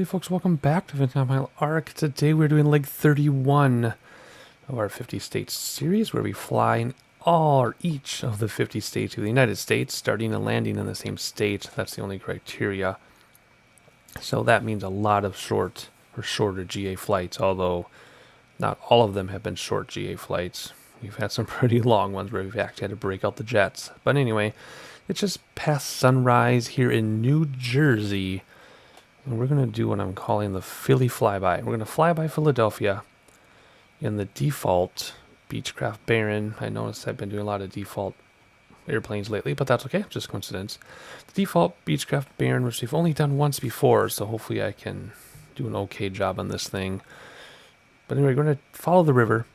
Howdy folks, welcome back to Vintage Mile Arc. Today we're doing leg 31 of our 50 states series where we fly in all or each of the 50 states of the United States, starting and landing in the same state. That's the only criteria. So that means a lot of short or shorter GA flights, although not all of them have been short GA flights. We've had some pretty long ones where we've actually had to break out the jets. But anyway, it's just past sunrise here in New Jersey. And we're going to do what I'm calling the Philly flyby. We're going to fly by Philadelphia in the default Beechcraft Baron. I noticed I've been doing a lot of default airplanes lately, but that's okay, just coincidence. The default Beechcraft Baron, which we've only done once before, so hopefully I can do an okay job on this thing. But anyway, we're going to follow the river,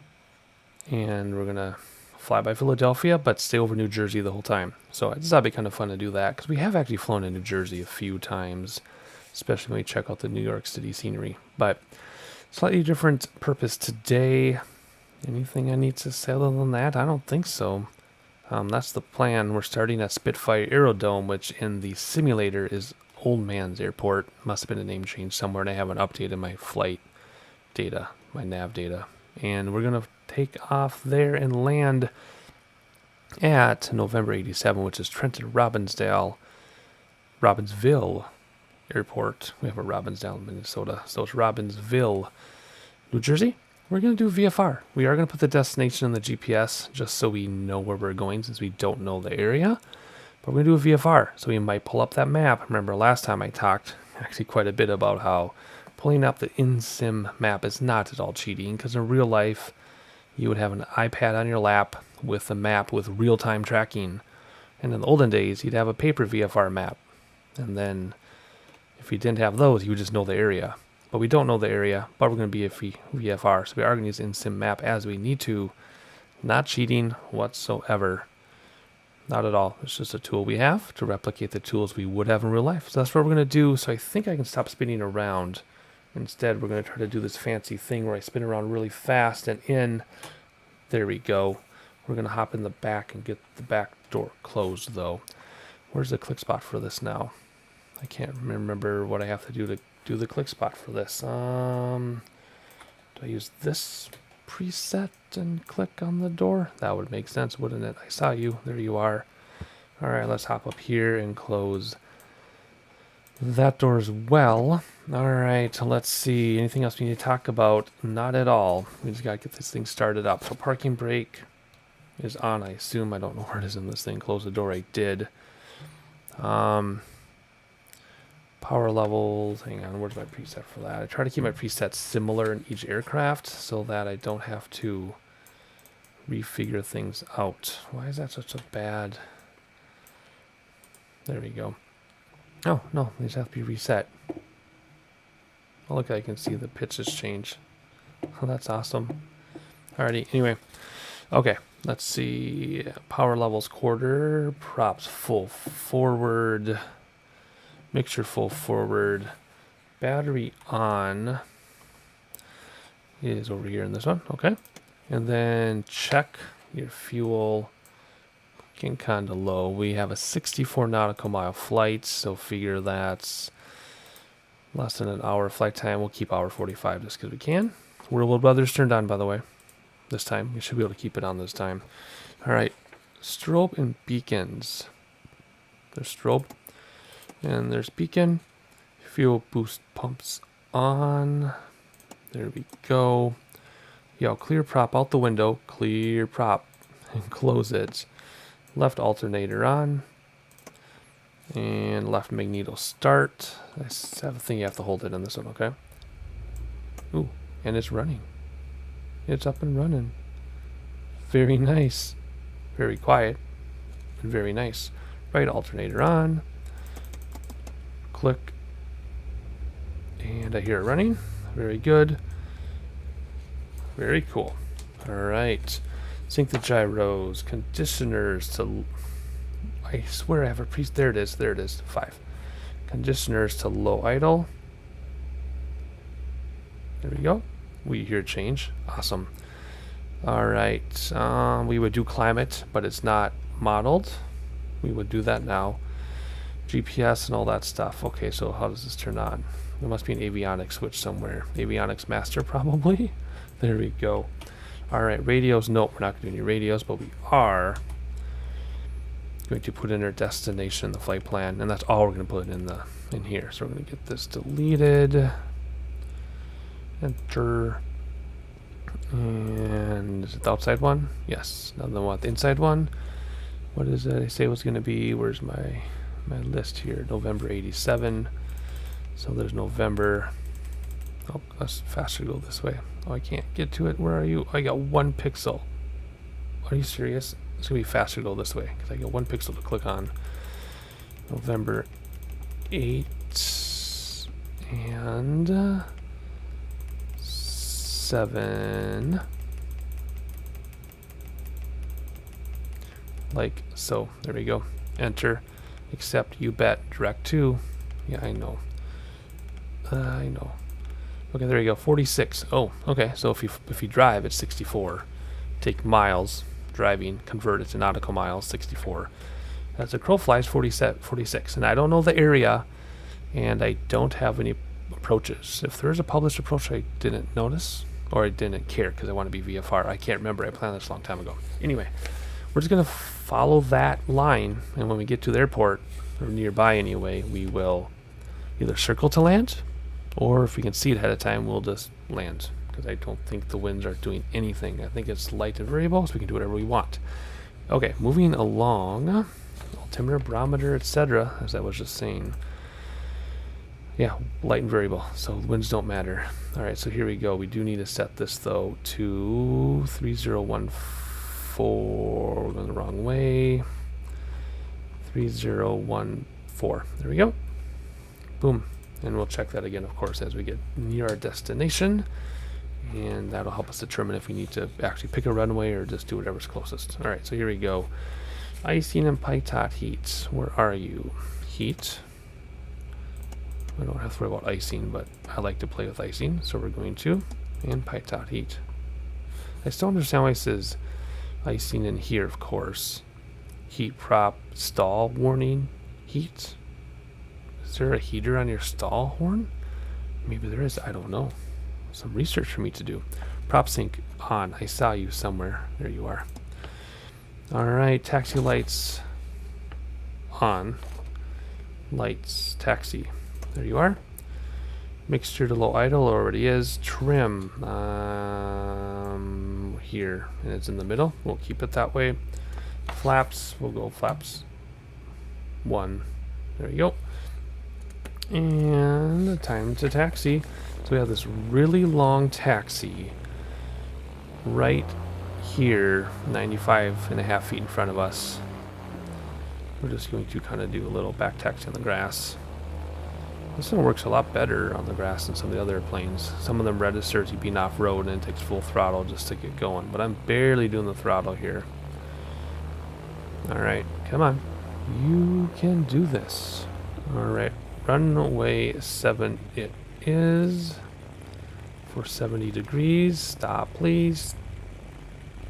and we're going to fly by Philadelphia, but stay over New Jersey the whole time. So I just thought it'd be kind of fun to do that, because we have actually flown in New Jersey a few times, especially when we check out the New York City scenery. But slightly different purpose today. Anything I need to say other than that? I don't think so. That's the plan. We're starting at Spitfire Aerodrome, which in the simulator is Old Man's Airport. Must have been a name change somewhere, and I haven't updated my flight data, my nav data. And we're going to take off there and land at November 87, which is Trenton-Robbinsville Airport. We have a Robbinsdale, Minnesota, so it's Robbinsville, New Jersey. We're going to do VFR. We are going to put the destination in the GPS just so we know where we're going, since we don't know the area. But we're going to do a VFR, so we might pull up that map. Remember last time I talked actually quite a bit about how pulling up the in-sim map is not at all cheating, because in real life you would have an iPad on your lap with a map with real-time tracking. And in the olden days you'd have a paper VFR map. And then if you didn't have those, you would just know the area. But we don't know the area, but we're going to be a VFR. So we are going to use in-sim map as we need to. Not cheating whatsoever. Not at all. It's just a tool we have to replicate the tools we would have in real life. So that's what we're going to do. So I think I can stop spinning around. Instead, we're going to try to do this fancy thing where I spin around really fast and in. There we go. We're going to hop in the back and get the back door closed, though. Where's the click spot for this now? I can't remember what I have to do to do the click spot for this. Do I use this preset and click on the door? That would make sense, wouldn't it? I saw you. There you are. All right, let's hop up here and close that door as well. All right, let's see. Anything else we need to talk about? Not at all. We just got to get this thing started up. So parking brake is on, I assume. I don't know where it is in this thing. Close the door. I did. Power levels, hang on, where's my preset for that? I try to keep my presets similar in each aircraft so that I don't have to refigure things out. Why is that such a bad... There we go. Oh, no, these have to be reset. Oh, look, I can see the pitches change. Oh, that's awesome. Alrighty, anyway. Okay, let's see. Power levels quarter, props full forward. Mixture full forward, battery on is over here in this one, okay. And then check your fuel, getting kind of low. We have a 64 nautical mile flight, so figure that's less than an hour flight time. We'll keep hour 45 just because we can. Real world weather's turned on, by the way. This time, we should be able to keep it on this time. All right, strobe and beacons. There's strobe. And there's beacon. Fuel boost pumps on. There we go. Yeah, clear prop out the window. Clear prop. And close it. Left alternator on. And left magneto start. I have a thing you have to hold it in this one, okay? Ooh, and it's running. It's up and running. Very nice. Very quiet. And very nice. Right alternator on. Click, and I hear it running. Very good. Very cool. All right, sync the gyros, conditioners to, I swear I have a piece. There it is. There it is. 5 conditioners to low idle. There we go. We hear change. Awesome. All right, we would do climate, but it's not modeled. We would do that now. GPS and all that stuff. Okay, so how does this turn on? There must be an avionics switch somewhere. Avionics master, probably. There we go. All right, radios. Nope, we're not going to do any radios, but we are going to put in our destination, the flight plan, and that's all we're going to put in here. So we're going to get this deleted. Enter. And is it the outside one? Yes. Now then, what the inside one? What is it? I say was going to be. Where's my list here? November 87. So there's November. Oh, let's faster go this way. Oh, I can't get to it. Where are you? I got 1 pixel. Are you serious? It's gonna be faster to go this way because I got 1 pixel to click on. November 8 and 7. Like so. There we go. Enter. Accept. You bet. Direct to. Yeah, I know. I know. Okay, there you go. 46. Oh, okay. So if you drive, it's 64. Take miles driving, convert it to nautical miles, 64. As a crow flies, 46. And I don't know the area, and I don't have any approaches. If there's a published approach I didn't notice, or I didn't care because I want to be VFR, I can't remember. I planned this a long time ago. Anyway, we're just going to follow that line, and when we get to the airport, or nearby anyway, we will either circle to land, or if we can see it ahead of time, we'll just land. Because I don't think the winds are doing anything. I think it's light and variable, so we can do whatever we want. Okay, moving along. Altimeter, barometer, etc. As I was just saying. Yeah, light and variable, so winds don't matter. Alright, so here we go. We do need to set this, though, to 3014. We're going the wrong way. 3014. There we go. Boom. And we'll check that again, of course, as we get near our destination. And that'll help us determine if we need to actually pick a runway or just do whatever's closest. Alright, so here we go. Icing and pitot heat. Where are you? Heat. I don't have to worry about icing, but I like to play with icing, so we're going to. And pitot heat. I still understand why it says icing in here, of course. Heat prop, stall warning, heat. Is there a heater on your stall horn? Maybe there is, I don't know. Some research for me to do. Prop sync on. I saw you somewhere. There you are. Alright, taxi lights on. Lights, taxi. There you are. Mixture to low idle already is. Trim here, and it's in the middle. We'll keep it that way. Flaps, we'll go flaps 1. There you go. And time to taxi. So we have this really long taxi right here, 95.5 feet in front of us. We're just going to kind of do a little back taxi on the grass. This one works a lot better on the grass than some of the other airplanes. Some of them register as you being off-road and it takes full throttle just to get going. But I'm barely doing the throttle here. Alright, come on. You can do this. Alright, runway 7 it is. For 70 degrees. Stop, please.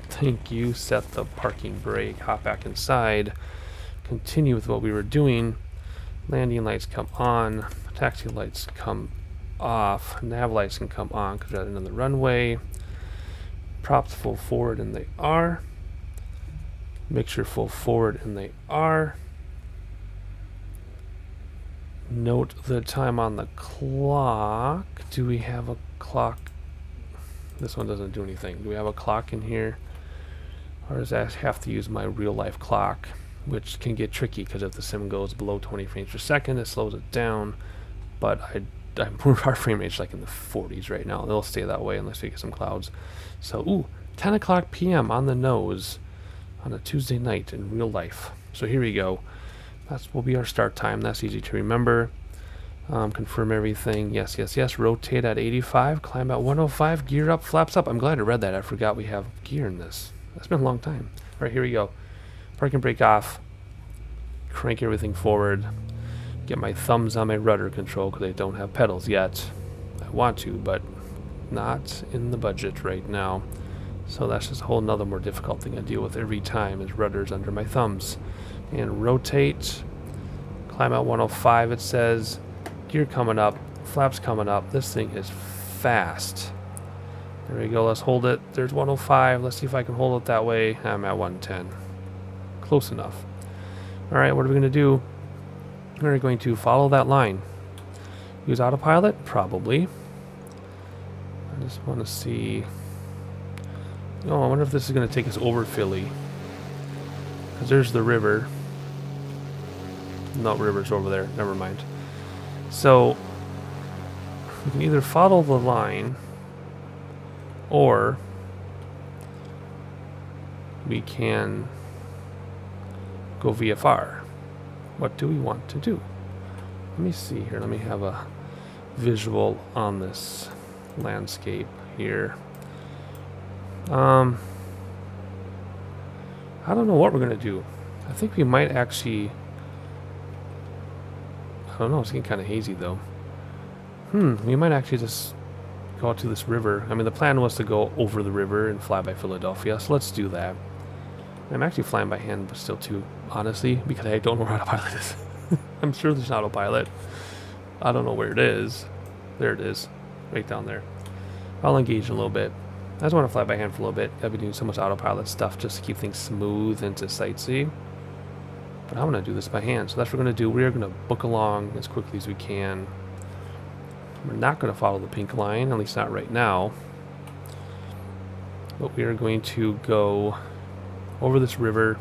Thank you. Set the parking brake. Hop back inside. Continue with what we were doing. Landing lights come on. Taxi lights come off. Nav lights can come on because we're at another runway. Props full forward, and they are. Mixture full forward, and they are. Note the time on the clock. Do we have a clock? This one doesn't do anything. Do we have a clock in here? Or does I have to use my real life clock? Which can get tricky because if the sim goes below 20 frames per second, it slows it down. But our frame rate is like in the 40s right now. It'll stay that way unless we get some clouds. So, ooh, 10 o'clock p.m. on the nose on a Tuesday night in real life. So here we go. That will be our start time. That's easy to remember. Confirm everything. Yes, yes, yes. Rotate at 85. Climb at 105. Gear up. Flaps up. I'm glad I read that. I forgot we have gear in this. That's been a long time. All right, here we go. Parking brake off. Crank everything forward. Get my thumbs on my rudder control because I don't have pedals yet. I want to, but not in the budget right now. So that's just a whole nother more difficult thing I deal with every time is rudders under my thumbs. And rotate. Climb out 105 it says. Gear coming up. Flaps coming up. This thing is fast. There we go. Let's hold it. There's 105. Let's see if I can hold it that way. I'm at 110. Close enough. All right, what are we going to do? We're going to follow that line. Use autopilot? Probably. I just want to see. Oh, I wonder if this is going to take us over Philly. Because there's the river. No, river's over there. Never mind. So, we can either follow the line, or we can go VFR. What do we want to do? Let me see here. Let me have a visual on this landscape here. I don't know what we're going to do. I think we might actually... I don't know. It's getting kind of hazy, though. We might actually just go out to this river. I mean, the plan was to go over the river and fly by Philadelphia, so let's do that. I'm actually flying by hand, but still too, honestly, because I don't know where autopilot is. I'm sure there's an autopilot. I don't know where it is. There it is. Right down there. I'll engage a little bit. I just want to fly by hand for a little bit. I've been doing so much autopilot stuff just to keep things smooth and to sightsee. But I'm going to do this by hand. So that's what we're going to do. We are going to book along as quickly as we can. We're not going to follow the pink line, at least not right now. But we are going to go over this river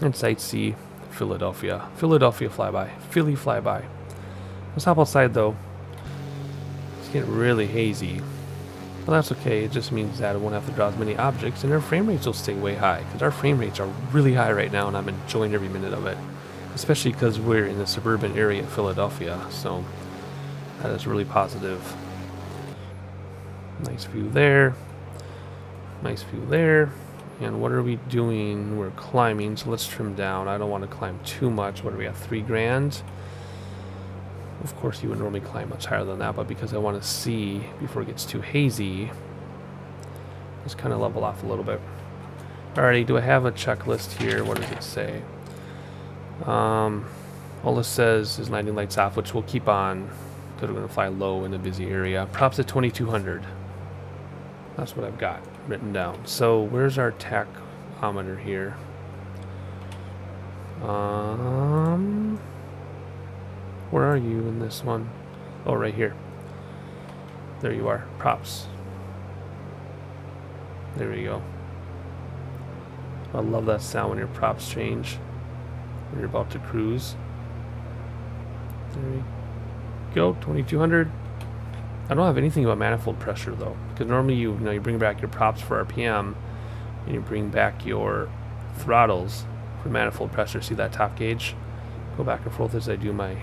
and sightsee Philadelphia. Philadelphia flyby. Philly flyby. Let's hop outside, though. It's getting really hazy. But that's okay. It just means that I won't have to draw as many objects, and our frame rates will stay way high. Because our frame rates are really high right now, and I'm enjoying every minute of it. Especially because we're in the suburban area of Philadelphia. So that is really positive. Nice view there. Nice view there. And what are we doing? We're climbing, so let's trim down. I don't want to climb too much. What are we at? 3 grand? Of course, you would normally climb much higher than that, but because I want to see before it gets too hazy, let's kind of level off a little bit. Alrighty, do I have a checklist here? What does it say? All this says is landing lights off, which we'll keep on because we're going to fly low in a busy area. Props at 2200. That's what I've got written down. So where's our tachometer here? Where are you in this one? Oh, right here. There you are. Props. There we go. I love that sound when your props change when you're about to cruise. There we go. 2200. I don't have anything about manifold pressure though, because normally you bring back your props for RPM and you bring back your throttles for manifold pressure. See that top gauge? Go back and forth as I do my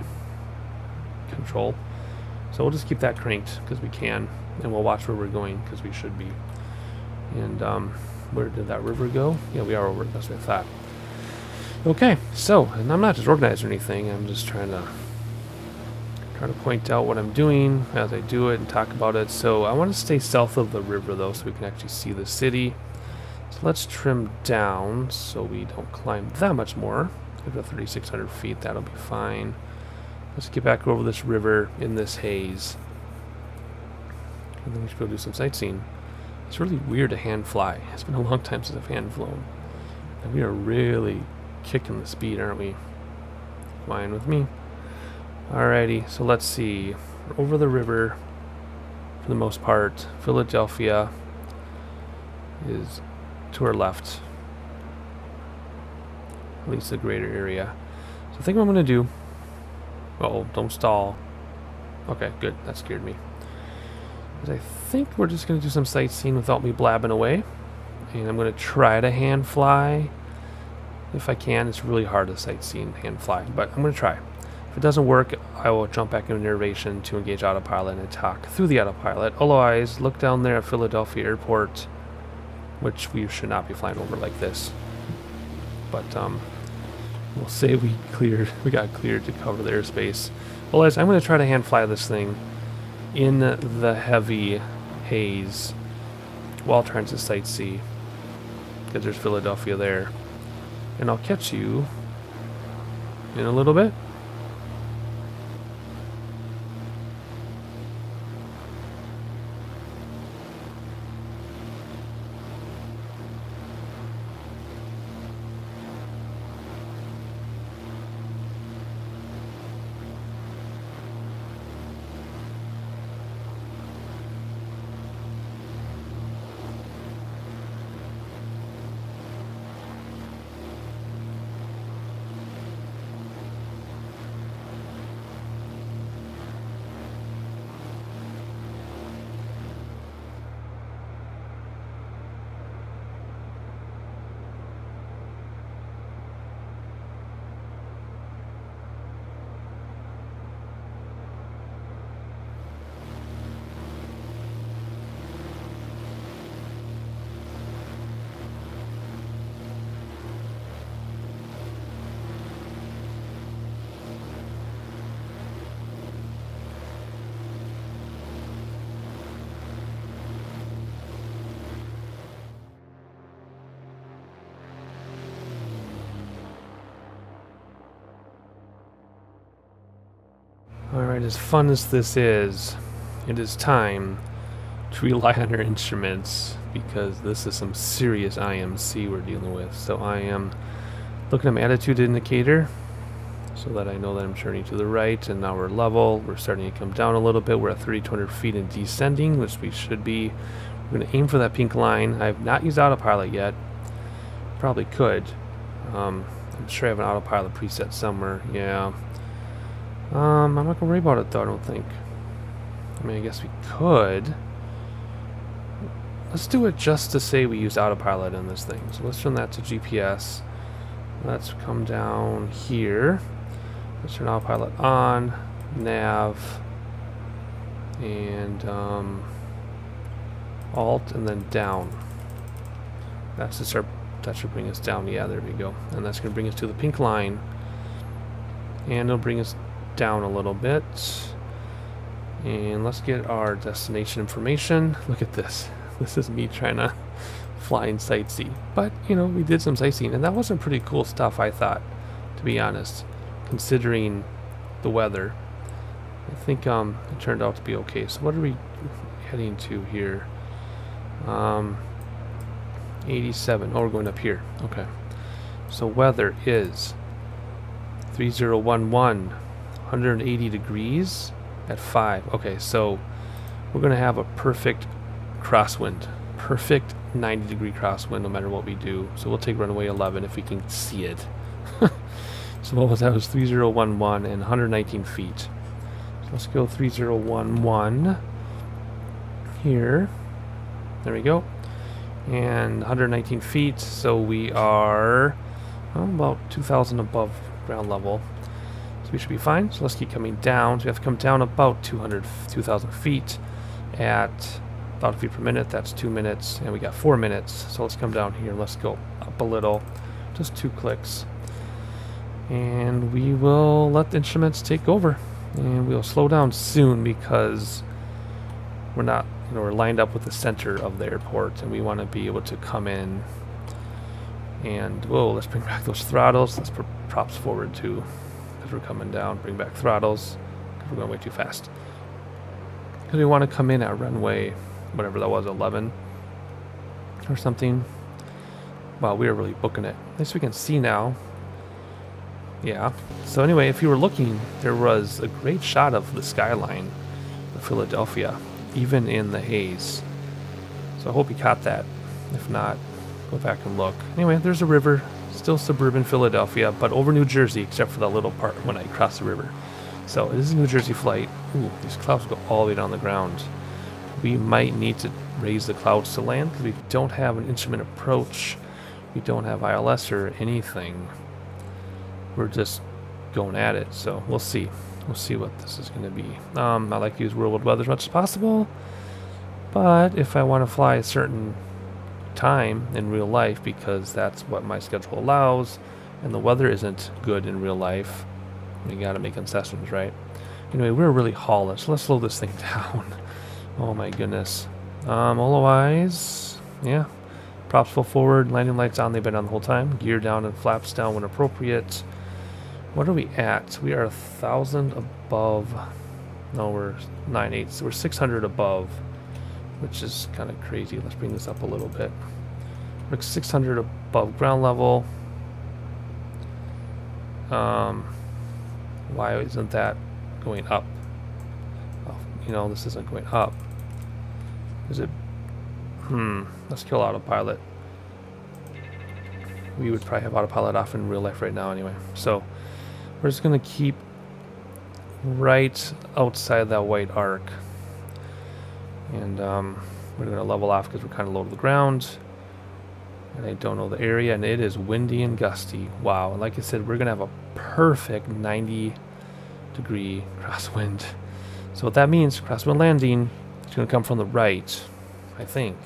control. So we'll just keep that cranked because we can, and we'll watch where we're going because we should be. And where did that river go? Yeah, we are over it. That's what I thought. Okay, so, and I'm not disorganized or anything. I'm just trying to point out what I'm doing as I do it and talk about it. So I want to stay south of the river though, so we can actually see the city. So let's trim down so we don't climb that much more. Go to 3,600 feet. That'll be fine. Let's get back over this river in this haze. And then we should go do some sightseeing. It's really weird to hand fly. It's been a long time since I've hand flown. And we are really kicking the speed, aren't we? Fine with me. Alrighty, so let's see. We're over the river for the most part. Philadelphia is to our left. At least the greater area. So I think what I'm going to do... Uh-oh, don't stall. Okay, good. That scared me. I think we're just going to do some sightseeing without me blabbing away. And I'm going to try to hand fly. If I can. It's really hard to sightsee and hand fly, but I'm going to try. If it doesn't work, I will jump back into narration to engage autopilot and talk through the autopilot. Otherwise, look down there at Philadelphia Airport, which we should not be flying over like this. But we'll say we got cleared to cover the airspace. Otherwise, I'm going to try to hand fly this thing in the heavy haze while trying to sightsee, because there's Philadelphia there. And I'll catch you in a little bit. Alright, as fun as this is, it is time to rely on our instruments because this is some serious IMC we're dealing with. So I am looking at my attitude indicator so that I know that I'm turning to the right, and now we're level. We're starting to come down a little bit. We're at 3,200 feet and descending, which we should be. We're going to aim for that pink line. I have not used autopilot yet. Probably could. I'm sure I have an autopilot preset somewhere. Yeah. I'm not going to worry about it though, I don't think. I mean, I guess we could. Let's do it just to say we use autopilot in this thing. So let's turn that to GPS. Let's come down here. Let's turn autopilot on, nav, and alt, and then down. That's just our, that should bring us down. Yeah, there we go. And that's going to bring us to the pink line. And it'll bring us down a little bit. And let's get our destination information. Look at this. This is me trying to fly and sightsee. But, you know, we did some sightseeing, and that was some pretty cool stuff, I thought, to be honest, considering the weather. I think it turned out to be okay. So what are we heading to here? 87. Oh, we're going up here. Okay. So weather is 3011, 180 degrees at 5. Okay, so we're going to have a perfect crosswind. Perfect 90-degree crosswind no matter what we do. So we'll take runway 11 if we can see it. So what was that? It was 3011 and 119 feet. So let's go 3011 here. There we go. And 119 feet. So we are about 2,000 above ground level. So we should be fine. So let's keep coming down. So we have to come down about 2,000 feet at 1,000 feet per minute. That's 2 minutes. And we got 4 minutes. So let's come down here. Let's go up a little. Just 2 clicks. And we will let the instruments take over. And we'll slow down soon because we're not, you know, we're lined up with the center of the airport, and we want to be able to come in. And whoa, let's bring back those throttles. Let's put props forward too, because we're coming down. Bring back throttles because we're going way too fast. Because we want to come in at runway, whatever that was, 11 or something. Wow, we are really booking it. At least we can see now. Yeah. So anyway, if you were looking, there was a great shot of the skyline of Philadelphia, even in the haze. So I hope you caught that. If not, go back and look. Anyway, there's a river, still suburban Philadelphia, but over New Jersey, except for that little part when I cross the river. So it is a New Jersey flight. Ooh, these clouds go all the way down the ground. We might need to raise the clouds to land because we don't have an instrument approach. We don't have ILS or anything. We're just going at it, so we'll see. We'll see what this is going to be. I like to use real-world weather as much as possible, but if I want to fly a certain time in real life, because that's what my schedule allows, and the weather isn't good in real life, we got to make concessions, right? Anyway, we're really hauling, so let's slow this thing down. Oh my goodness. Otherwise, yeah. Props full forward, landing lights on, they've been on the whole time. Gear down and flaps down when appropriate. What are we at? We are 1,000 above. No, we're 9/8. So we're 600 above, which is kind of crazy. Let's bring this up a little bit. We're 600 above ground level. Why isn't that going up? Oh, you know, this isn't going up. Is it? Let's kill autopilot. We would probably have autopilot off in real life right now anyway. So we're just going to keep right outside that white arc. And we're going to level off because we're kind of low to the ground. And I don't know the area. And it is windy and gusty. Wow. And like I said, we're going to have a perfect 90-degree crosswind. So what that means, crosswind landing, it's going to come from the right, I think.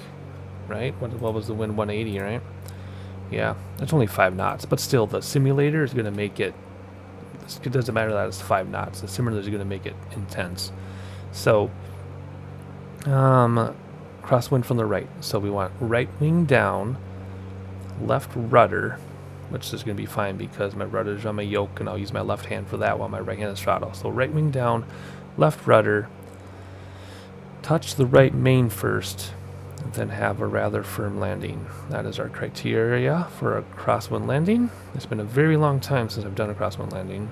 Right? What was the wind? 180, right? Yeah, it's only 5 knots, but still, the simulator is going to make it. It doesn't matter that it's 5 knots. The simulator is going to make it intense. So, crosswind from the right. So we want right wing down, left rudder, which is going to be fine because my rudder's on my yoke, and I'll use my left hand for that while my right hand is throttle. So right wing down, left rudder, touch the right main first, and then have a rather firm landing. That is our criteria for a crosswind landing. It's been a very long time since I've done a crosswind landing.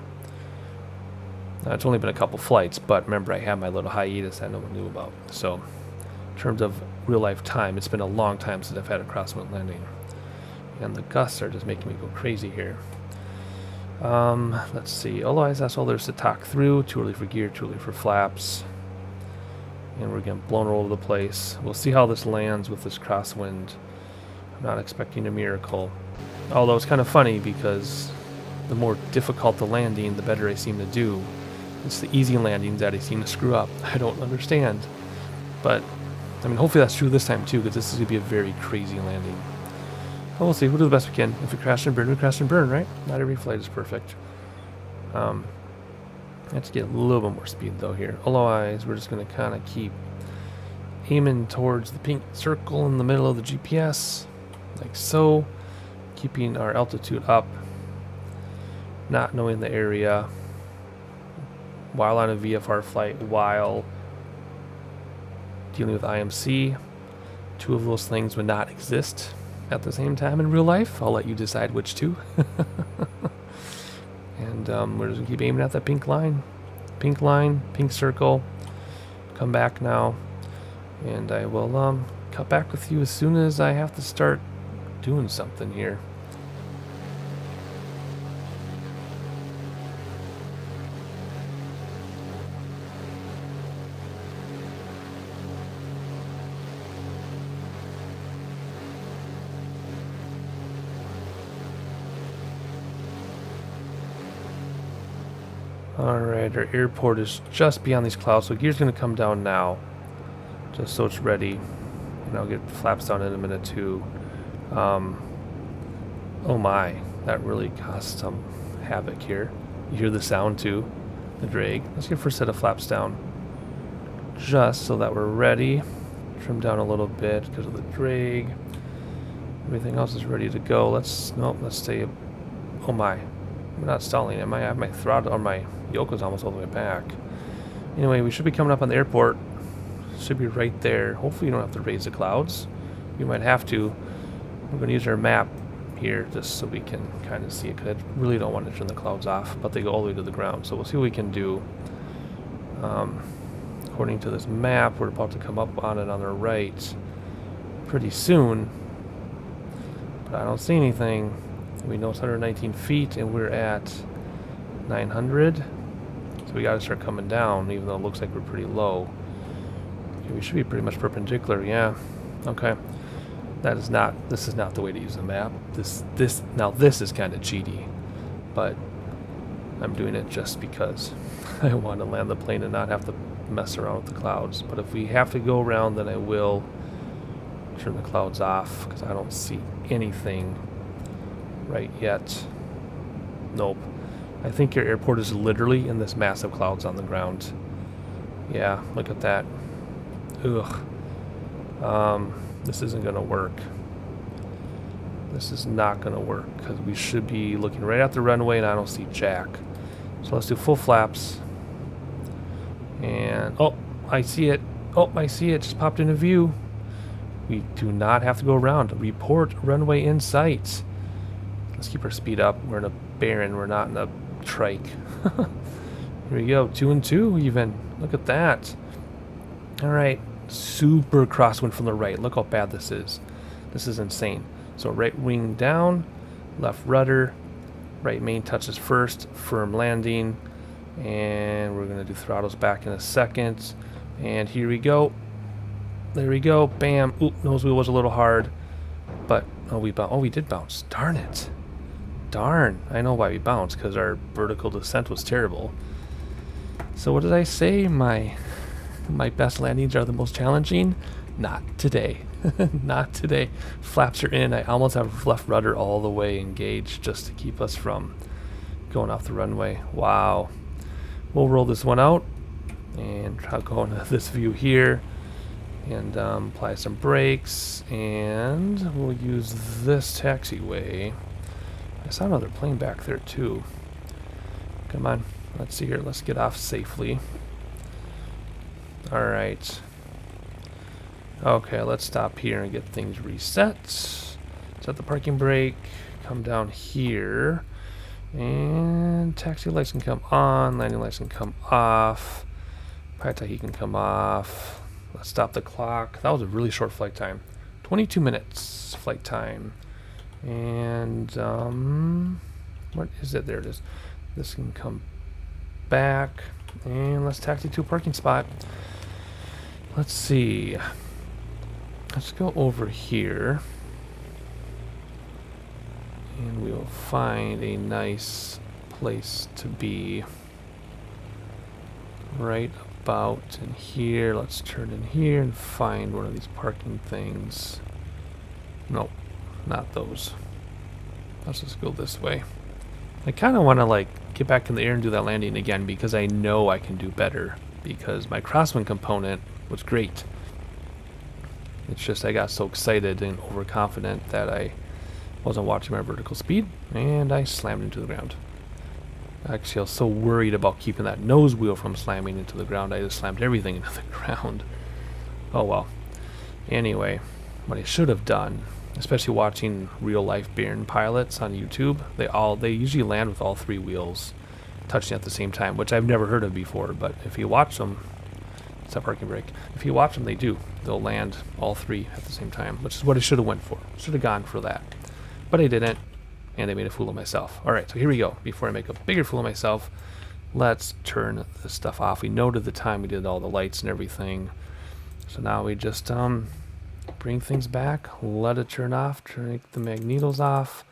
It's only been a couple flights, but remember I had my little hiatus that no one knew about. So in terms of real life time, it's been a long time since I've had a crosswind landing. And the gusts are just making me go crazy here. Let's see. Otherwise, that's all there's to talk through. Too early for gear, too early for flaps. And we're getting blown all over the place. We'll see how this lands with this crosswind. I'm not expecting a miracle. Although it's kind of funny because the more difficult the landing, the better I seem to do. It's the easy landings that I seem to screw up. I don't understand. But, I mean, hopefully that's true this time too, because this is going to be a very crazy landing. Well, we'll see. We'll do the best we can. If we crash and burn, we crash and burn, right? Not every flight is perfect. Let's get a little bit more speed, though, here. Otherwise, we're just going to kind of keep aiming towards the pink circle in the middle of the GPS, like so. Keeping our altitude up, not knowing the area, while on a VFR flight, while dealing with IMC. Two of those things would not exist at the same time in real life. I'll let you decide which two. And we're just going to keep aiming at that pink line, pink circle. Come back now, and I will cut back with you as soon as I have to start doing something here. Alright, our airport is just beyond these clouds, so gear's going to come down now, just so it's ready. And I'll get flaps down in a minute too. Oh my, that really caused some havoc here. You hear the sound too, the drag. Let's get first set of flaps down, just so that we're ready. Trim down a little bit because of the drag. Everything else is ready to go. Let's stay. Oh my. I'm not stalling. I might have my throttle, or my yoke is almost all the way back. Anyway, we should be coming up on the airport. Should be right there. Hopefully you don't have to raise the clouds. You might have to. We're going to use our map here just so we can kind of see it, because I really don't want to turn the clouds off, but they go all the way to the ground. So we'll see what we can do. According to this map, we're about to come up on it on the right pretty soon, but I don't see anything. We know it's 119 feet, and we're at 900. So we got to start coming down, even though it looks like we're pretty low. Okay, we should be pretty much perpendicular, yeah. Okay. This is not the way to use the map. This is kind of cheaty, but I'm doing it just because I want to land the plane and not have to mess around with the clouds. But if we have to go around, then I will turn the clouds off, because I don't see anything right yet. Nope. I think your airport is literally in this massive clouds on the ground. Yeah, look at that. Ugh. This isn't gonna work. This is not gonna work, because we should be looking right at the runway and I don't see jack. So let's do full flaps. And oh, I see it. Oh, I see it. Just popped into view. We do not have to go around. Report runway in sight. Let's keep our speed up. We're in a barren. We're not in a trike. Here we go. 2 and 2 even. Look at that. All right. Super crosswind from the right. Look how bad this is. This is insane. So right wing down, left rudder, right main touches first, firm landing, and we're going to do throttles back in a second. And here we go. There we go. Bam. Oop, nose wheel was a little hard, but we did bounce. Darn it. Darn. I know why we bounced, because our vertical descent was terrible. So what did I say? My best landings are the most challenging? Not today. Not today. Flaps are in. I almost have left rudder all the way engaged just to keep us from going off the runway. Wow. We'll roll this one out and try to go into this view here and apply some brakes, and we'll use this taxiway I saw another plane back there too. Come on, let's see here. Let's get off safely. Alright. Okay, let's stop here and get things reset. Set the parking brake. Come down here. And taxi lights can come on. Landing lights can come off. Pilot can come off. Let's stop the clock. That was a really short flight time. 22 minutes flight time. And, what is it? There it is. This can come back. And let's taxi to a parking spot. Let's see. Let's go over here. And we will find a nice place to be. Right about in here. Let's turn in here and find one of these parking things. Nope, not those. Let's just go this way. I kind of want to like get back in the air and do that landing again because I know I can do better because my crosswind component was great. It's just I got so excited and overconfident that I wasn't watching my vertical speed and I slammed into the ground. Actually, I was so worried about keeping that nose wheel from slamming into the ground, I just slammed everything into the ground. Oh well. Anyway, what I should have done, especially watching real life Baron pilots on YouTube, they usually land with all three wheels touching at the same time, which I've never heard of before, but if you watch them, it's a parking brake. If you watch them, they do. They'll land all three at the same time, which is what I should have went for. Should have gone for that. But I didn't, and I made a fool of myself. Alright, so here we go. Before I make a bigger fool of myself, let's turn this stuff off. We noted the time, we did all the lights and everything. So now we just bring things back, let it turn off, turn the magnetos off.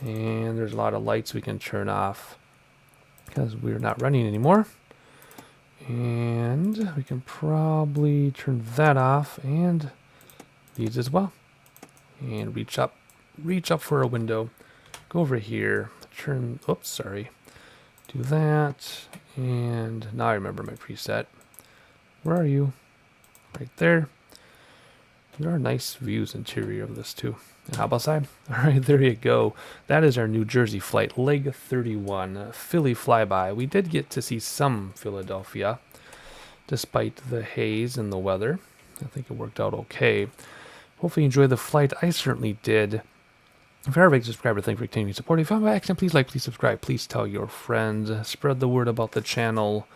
And there's a lot of lights we can turn off because we're not running anymore. And we can probably turn that off and these as well. And reach up for a window. Go over here, turn, oops, sorry. Do that. And now I remember my preset. Where are you? Right there. There are nice views interior of this too. And how about side? Alright, there you go. That is our New Jersey flight, leg 31, Philly flyby. We did get to see some Philadelphia, despite the haze and the weather. I think it worked out okay. Hopefully you enjoyed the flight. I certainly did. If you're a regular subscriber, thank you for continuing support. If you found my accent, please like, please subscribe. Please tell your friends. Spread the word about the channel.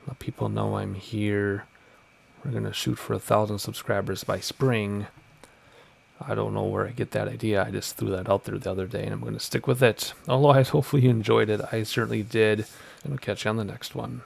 Let people know I'm here. We're going to shoot for 1,000 subscribers by spring. I don't know where I get that idea. I just threw that out there the other day, and I'm going to stick with it. Otherwise, hopefully you enjoyed it. I certainly did. And I'll catch you on the next one.